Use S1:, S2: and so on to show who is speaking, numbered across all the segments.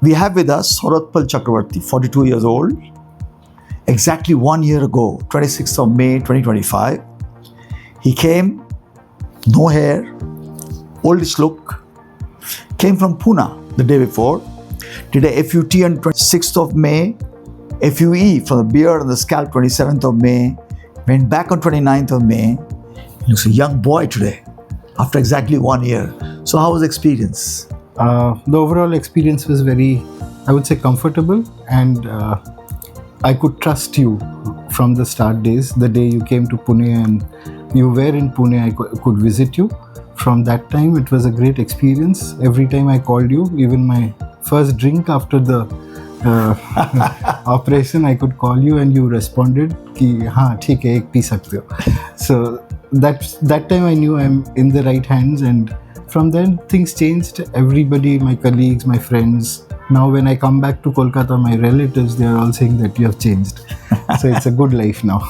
S1: We have with us Saurabh Chakravarti, 42 years old. Exactly 1 year ago, 26th of May 2025, he came, no hair, oldish look, came from Pune the day before, did a FUT on 26th of May, FUE for the beard and the scalp 27th of May, went back on 29th of May. He looks a young boy today, after exactly 1 year. So how was the experience?
S2: The overall experience was very, I would say, comfortable, and I could trust you from the start days. The day you came to Pune and you were in Pune, I could visit you. From that time, it was a great experience. Every time I called you, even my first drink after the operation, I could call you and you responded कि हाँ ठीक है एक P सकते हो. So that time I knew I'm in the right hands, and from then things changed. Everybody, my colleagues, my friends. Now when I come back to Kolkata, my relatives, they are all saying that you have changed. So it's a good life now.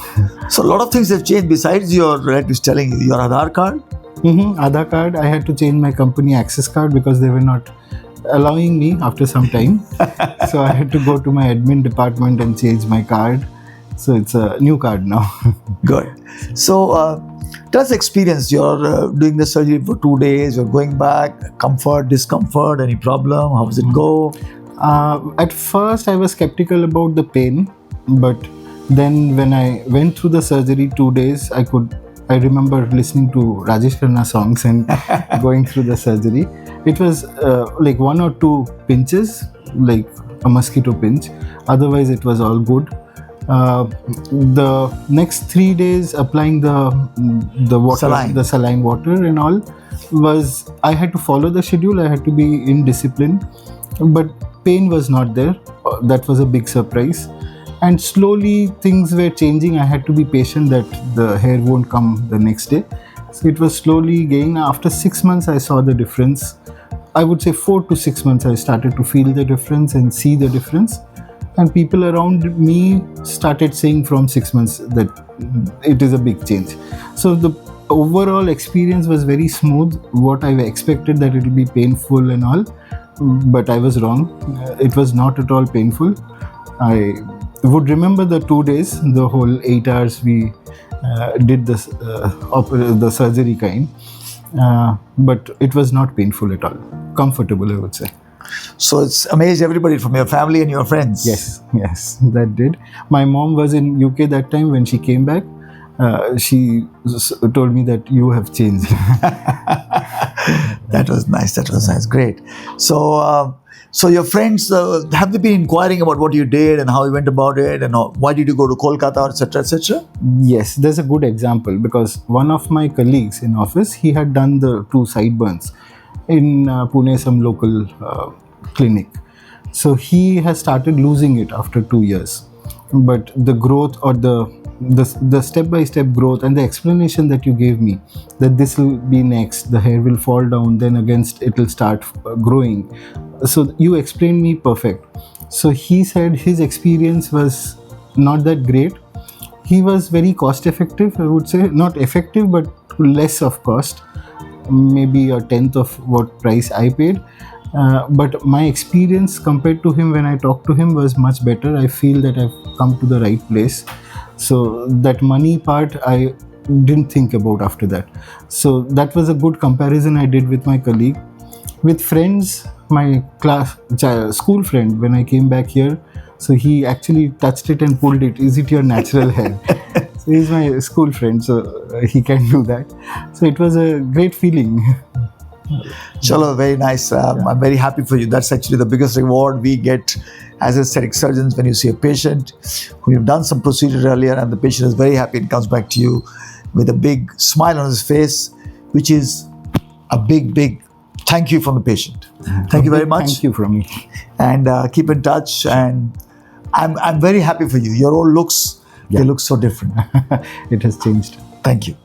S1: So a lot of things have changed besides your relatives telling you. Your Aadhaar card?
S2: Aadhaar card. I had to change my company access card because they were not allowing me after some time. So I had to go to my admin department and change my card. So it's a new card now.
S1: Good. So tell us the experience. You're doing the surgery for 2 days. You're going back. Comfort, discomfort, any problem? How does it go?
S2: At first, I was skeptical about the pain, but then when I went through the surgery 2 days, I remember listening to Rajesh Khanna songs and going through the surgery. It was like 1 or 2 pinches, like a mosquito pinch. Otherwise, it was all good. The next 3 days applying the water, the saline water and all, was I had to follow the schedule. I had to be in discipline, but pain was not there. That was a big surprise. And slowly things were changing. I had to be patient that the hair won't come the next day. So it was slowly gaining. After 6 months, I saw the difference. I would say 4 to 6 months, I started to feel the difference and see the difference. And people around me started saying from 6 months that it is a big change. So the overall experience was very smooth. What I expected that it will be painful and all, but I was wrong. It was not at all painful. I would remember the 2 days, the whole 8 hours we did this, the surgery kind, but it was not painful at all. Comfortable, I would say.
S1: So it's amazed everybody from your family and your friends.
S2: Yes, that did. My mom was in UK that time. When she came back, she told me that you have changed.
S1: That was nice. That was nice. Great. So your friends, have they been inquiring about what you did and how you went about it and why did you go to Kolkata, etc., etc.?
S2: Yes, there's a good example because one of my colleagues in office, he had done the 2 sideburns in Pune, some local clinic. So he has started losing it after 2 years. But the growth or the step-by-step growth and the explanation that you gave me, that this will be next, the hair will fall down, then again it will start growing. So you explained me perfect. So he said his experience was not that great. He was very cost effective, I would say. Not effective, but less of cost. Maybe a tenth of what price I paid. But my experience compared to him when I talked to him was much better. I feel that I've come to the right place. So that money part I didn't think about after that. So that was a good comparison I did with my colleague. With friends, my school friend, when I came back here, so he actually touched it and pulled it. Is it your natural hair? So he's my school friend, so he can do that. So it was a great feeling.
S1: Chalo, very nice. I'm very happy for you. That's actually the biggest reward we get as aesthetic surgeons when you see a patient who you've done some procedure earlier and the patient is very happy and comes back to you with a big smile on his face, which is a big thank you from the patient. Thank you very much.
S2: Thank you from me.
S1: And keep in touch. And I'm very happy for you. Your old looks, they look so different.
S2: It has changed.
S1: Thank you.